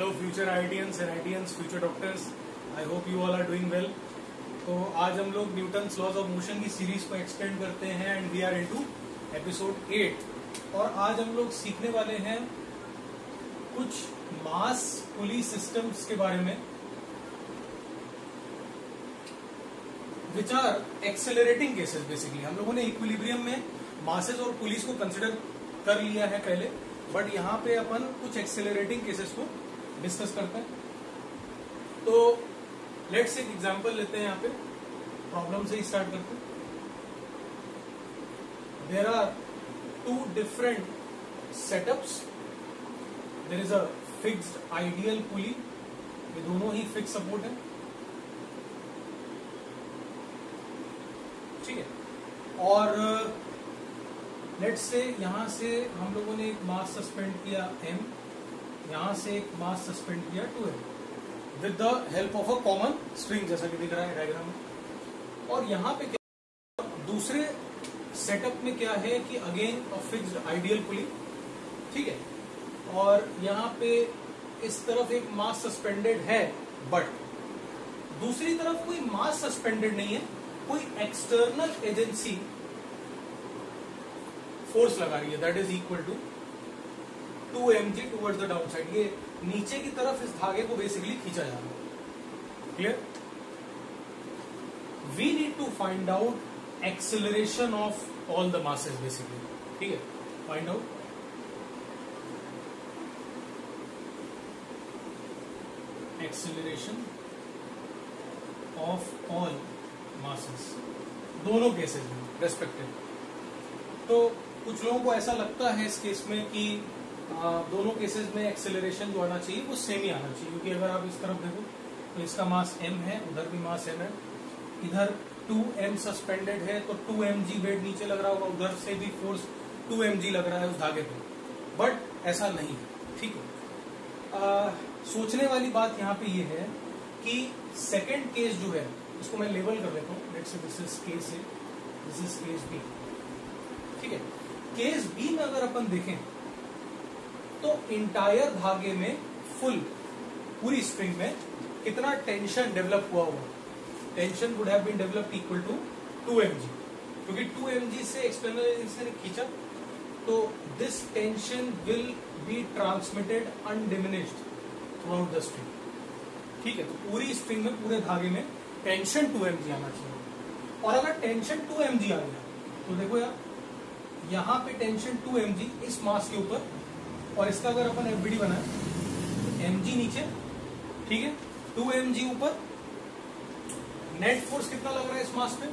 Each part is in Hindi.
Hello future IITians and IITians, future doctors. I hope you all are doing well. तो आज हम लोग न्यूटन्स लॉज ऑफ मोशन की सीरीज को एक्सटेंड करते हैं and we are into episode 8 और आज हम लोग सीखने वाले हैं कुछ मास पुली सिस्टम्स के बारे में which are accelerating cases. Basically हम लोगों ने इक्विलिब्रियम में मासेस और पुलिस को कंसिडर कर लिया है पहले, बट यहाँ पे अपन कुछ एक्सेलरेटिंग केसेस को डिस्कस करते हैं. तो लेट्स एक एग्जांपल लेते हैं. यहाँ पे प्रॉब्लम से ही स्टार्ट करते हैं. There are two different setups. There is a fixed ideal pulley, ये दोनों ही फिक्स सपोर्ट है. ठीक है. और लेट्स से यहां से हम लोगों ने एक मास सस्पेंड किया m, यहां से एक मास सस्पेंड किया 2m with the help of a common string, जैसा कि दिख रहा है डायग्राम में. और यहां पे क्या, दूसरे सेटअप में क्या है कि अगेन अ फिक्स्ड आइडियल पुली. ठीक है. और यहां पे इस तरफ एक मास सस्पेंडेड है, बट दूसरी तरफ कोई मास सस्पेंडेड नहीं है, कोई एक्सटर्नल एजेंसी फोर्स लगा रही है that is equal to 2mg towards the down side. ये नीचे की तरफ इस धागे को बेसिकली खींचा जा रहा है. Clear. We need to find out acceleration of all the masses basically. ठीक है. Find out acceleration of all masses, दोनों केसेस में रेस्पेक्टिव. तो कुछ लोगों को ऐसा लगता है इस केस में कि दोनों केसेस में एक्सेलरेशन जो आना चाहिए वो सेम ही आना चाहिए, क्योंकि अगर आप इस तरफ देखो तो इसका मास m है, उधर भी मास m है, इधर 2m सस्पेंडेड है तो 2mg वेट नीचे लग रहा होगा, उधर से भी फोर्स 2mg लग रहा है उस धागे पे, बट ऐसा नहीं है. ठीक है. सोचने वाली बात यहाँ पे ये है कि सेकेंड केस जो है इसको मैं लेबल कर लेता हूँ. Let's say this is case A, this is case B. ठीक है. केस बी में अगर अपन देखें तो इंटायर धागे में पूरी स्ट्रिंग में कितना टेंशन डेवलप हुआ होगा. Tension would have been developed equal to 2mg, क्योंकि 2mg से एक्सटर्नल एजेंसी ने खींचा, तो this tension will be transmitted undiminished throughout the string. ठीक है. तो पूरी स्ट्रिंग में, पूरे धागे में टेंशन 2mg आना चाहिए. और अगर टेंशन 2mg आ गया तो देखो यार, यहां पे टेंशन 2mg इस मास के ऊपर, और इसका अगर अपन एफबीडी बनाए तो mg नीचे, ठीक है, 2mg ऊपर. नेट फोर्स कितना लग रहा है इस मास पे,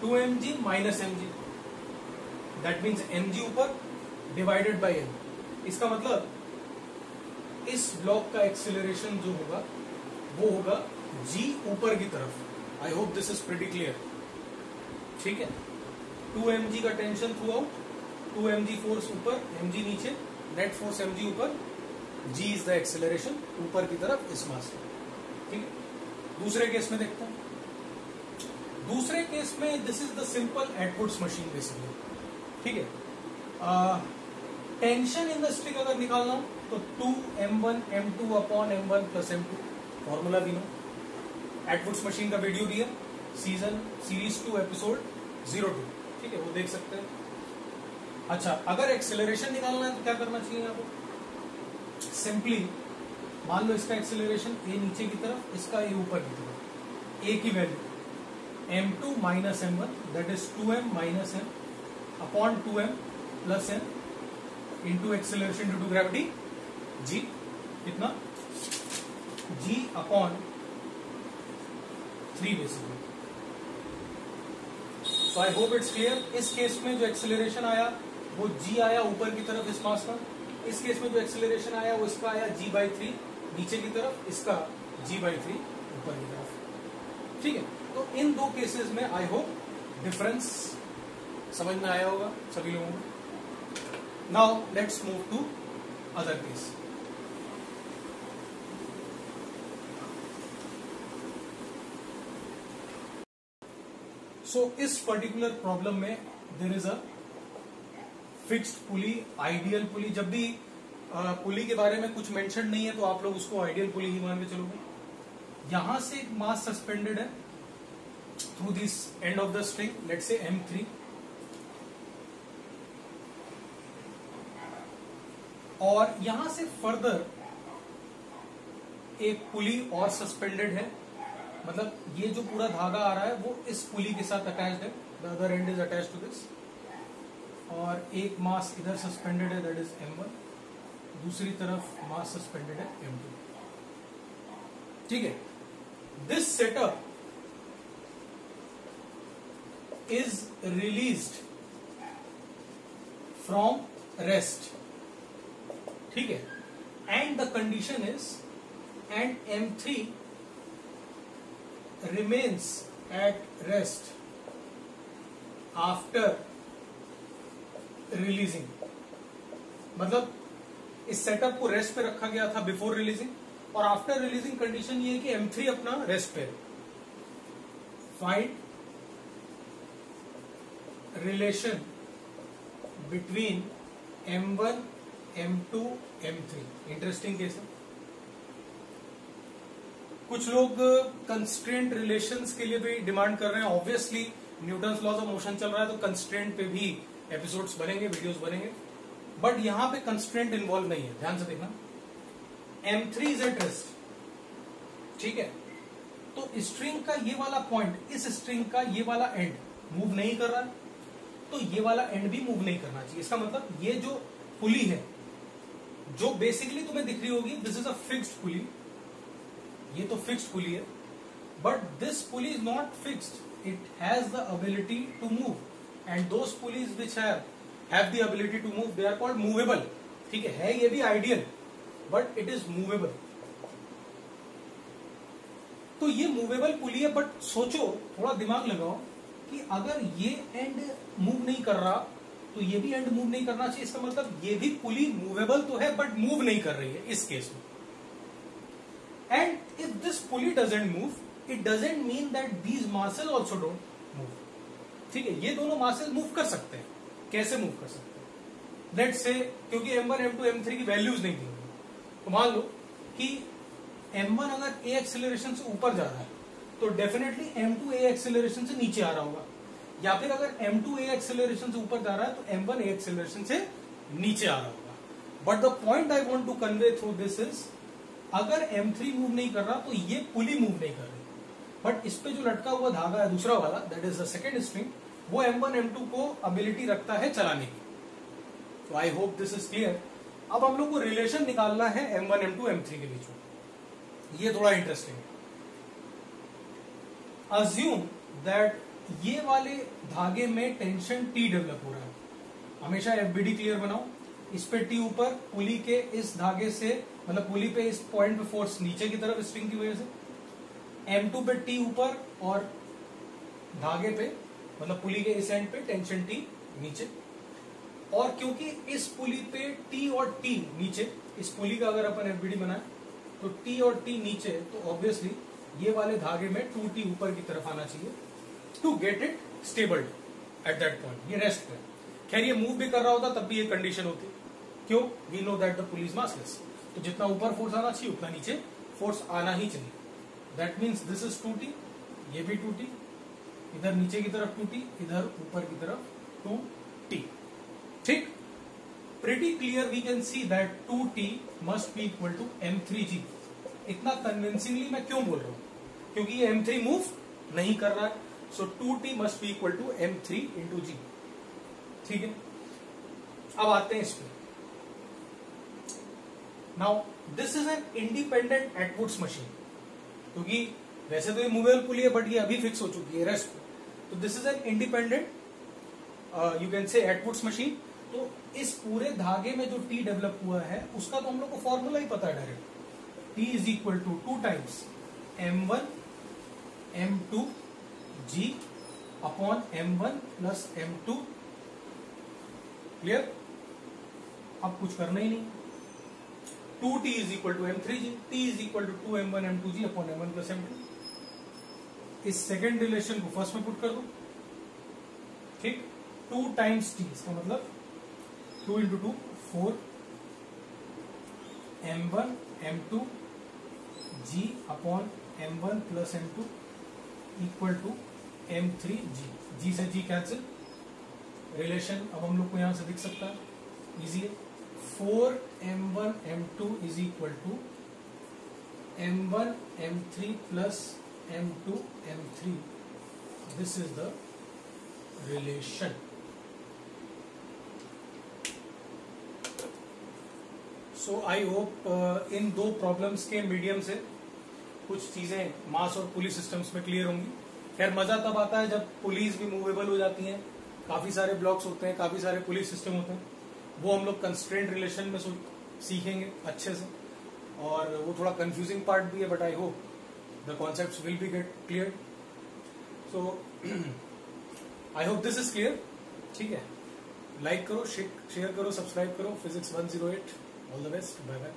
2mg minus mg, that means mg ऊपर डिवाइडेड बाय m. इसका मतलब इस ब्लॉक का एक्सेलरेशन जो होगा वो होगा g ऊपर की तरफ. आई hope this is pretty clear. ठीक है. 2mg का tension through out, 2mg force ऊपर, mg नीचे, नेट फोर्स mg ऊपर, g इज द एक्सेलरेशन ऊपर की तरफ इस मास में. ठीक है. दूसरे केस में देखते हैं. दूसरे केस में this is the simple Atwood's machine basically. ठीक है. टेंशन इन द स्ट्रिंग अगर निकालना हो तो 2m1 m2 upon m1 plus m2, formula भी नो. एटवुड्स मशीन का वीडियो भी है, सीरीज 2 एपिसोड 02. ठीक है, वो देख सकते हैं. अच्छा, अगर एक्सेलरेशन निकालना है तो क्या करना चाहिए आपको. सिंपली मान लो इसका एक्सेलरेशन a नीचे की तरफ, इसका a ऊपर की तरफ. a की value m2 minus m1 that is 2m minus m upon 2m plus m into acceleration due to gravity g. कितना, g upon 3 basically. So I hope it's clear. इस केस में जो एक्सेलरेशन आया वो g आया ऊपर की तरफ इस मास का. इस केस में जो एक्सेलरेशन आया वो इसका आया g/3 नीचे की तरफ, इसका g/3 ऊपर की तरफ. ठीक है. तो इन दो केसेस में आई होप डिफरेंस समझ में आया होगा सभी लोगों को. Now let's move to other case. So इस पर्टिकुलर प्रॉब्लम में there is a fixed pulley, ideal pulley. जब भी पुली के बारे में कुछ मेंशन नहीं है तो आप लोग उसको आइडियल पुली ही मान के चलोगे। यहां से एक मास सस्पेंडेड है through this end of the string, let's say M3, और यहां से फर्दर एक पुली और सस्पेंडेड है, मतलब ये जो पूरा धागा आ रहा है वो इस पुली के साथ अटैच्ड है, the other end is attached to this, और एक मास इधर सस्पेंडेड है दैट इज M1, दूसरी तरफ मास सस्पेंडेड है M2। ठीक है, this setup is released from rest. ठीक है, and the condition is and M3 remains at rest after releasing। मतलब इस सेटअप को रेस्ट पे रखा गया था बिफोर रिलीजिंग, और आफ्टर रिलीजिंग कंडीशन ये है कि M3 अपना रेस्ट पे। Find relation between M1, M2, M3। Interesting case है। कुछ लोग कंस्ट्रेंट रिलेशंस के लिए भी डिमांड कर रहे हैं। Obviously Newton's laws of motion चल रहा है तो कंस्ट्रेंट पे भी एपिसोड्स बनेंगे, वीडियोस बनेंगे, बट यहां पे कंस्ट्रेंट इन्वॉल्व नहीं है, ध्यान से देखना। M3 is at rest. ठीक है, तो स्ट्रिंग का ये वाला पॉइंट, इस स्ट्रिंग का ये वाला एंड मूव नहीं कर रहा है, तो ये वाला एंड भी मूव नहीं करना चाहिए। इसका मतलब ये जो पुली है, जो बेसिकली तुम्हें दिख रही होगी, this is a fixed pulley, ये तो फिक्स्ड पुली है, but this pulley is not fixed, it has the ability to move, and those pulleys which have the ability to move they are called movable. ठीक है ये भी ideal, but it is movable. तो ये मूवेबल पुली है, बट सोचो, थोड़ा दिमाग लगाओ कि अगर ये एंड मूव नहीं कर रहा तो ये भी एंड मूव नहीं करना चाहिए। इसका मतलब ये भी पुली मूवेबल तो है बट मूव नहीं कर रही है इस केस में। And if this pulley doesn't move, it doesn't mean that these masses also don't move। ठीक है, ये दोनों masses मूव कर सकते हैं। कैसे मूव कर सकते हैं? Let's say क्योंकि M1, M2, M3 की वैल्यूज नहीं दी, तो मान लो कि M1 अगर A एक्सेलरेशन से ऊपर जा रहा है तो डेफिनेटली M2 A एक्सेलरेशन से नीचे आ रहा होगा, या फिर अगर M2 A एक्सेलरेशन से ऊपर जा रहा है तो M1 A एक्सेलरेशन से नीचे आ रहा होगा। But the point I want to convey through this is, अगर M3 मूव नहीं कर रहा तो ये पुली मूव नहीं कर रही, बट इस पे जो लटका हुआ धागा है दूसरा वाला, that is the second string, वो M1, M2 को एबिलिटी रखता है चलाने की। तो आई होप दिस इज क्लियर। अब हम लोग को रिलेशन निकालना है M1, M2, M3 के बीच में। ये थोड़ा इंटरेस्टिंग है। अज्यूम दैट ये वाले धागे में टेंशन T डेवलप हो रहा है। हमेशा FBD क्लियर बनाओ। इस पे T ऊपर, पुली के इस धागे से, मतलब पुली पे इस पॉइंट पे फोर्स नीचे की तरफ स्ट्रिंग की वजह से, M2 पे T ऊपर और धागे पे, मतलब पुली के इस एंड पे टेंशन T नीचे। और क्योंकि इस पुली पे T और T नीचे, इस पुली का अगर अपन FBD बनाए तो T और T नीचे, तो ऑब्वियसली ये वाले धागे में 2T ऊपर की तरफ आना चाहिए to get it stable at that point. ये रेस्ट पे, खैर ये मूव भी कर रहा होता तब भी ये कंडीशन होती। क्यों? We know that the pulley is massless, तो जितना ऊपर फोर्स आना चाहिए उतना नीचे फोर्स आना ही चाहिए। That means this is 2T, ये भी 2T, इधर नीचे की तरफ 2T, इधर ऊपर की तरफ 2T। ठीक, pretty clear we can see that 2T must be equal to M3G। इतना कन्विंसिंगली मैं क्यों बोल रहा हूं? क्योंकि ये M3 मूव नहीं कर रहा है, so 2T must be equal to M3 into G। ठीक है, अब आते हैं इस पे। Now this is an independent Atwood's machine, क्योंकि वैसे तो ये मूवेबल पुली है बट ये अभी फिक्स हो चुकी है रेस्ट पे, तो this is an independent you can say Atwood's machine. तो इस पूरे धागे में जो T डेवलप हुआ है उसका तो हम लोग को फॉर्मूला ही पता है direct, T is equal to 2 times M1 M2 G upon M1 plus M2। Clear? अब कुछ करना ही नहीं। 2T is equal to M3G, T is equal to 2M1 M2G upon M1 plus M2। इस सेकेंड रिलेशन को फर्स्ट में पुट कर दो। ठीक, 2 टाइम्स T, इसका मतलब 2 into 2 4 m1 m2 g upon m1 plus m2 equal to m3 g से g कैंसिल, रिलेशन अब हम लोग को यहां से दिख सकता है, इजी है। 4m1 m2 is equal to m1 m3 plus m2 m3, this is the relation. So I hope in दो प्रॉब्लम्स के मीडियम से कुछ चीजें मास और पुलिस सिस्टम्स में क्लियर होंगी। खैर मजा तब आता है जब पुलिस भी मूवेबल हो जाती है, काफी सारे ब्लॉक्स होते हैं, काफी सारे पुलिस सिस्टम होते हैं, वो हम लोग कंस्ट्रेंट रिलेशन में सीखेंगे अच्छे से, और वो थोड़ा कंफ्यूजिंग पार्ट भी है, but I hope the concepts will be get clear. So I hope this is clear. ठीक है, लाइक करो, शेयर करो, सब्सक्राइब करो। Physics 108, all the best, bye bye.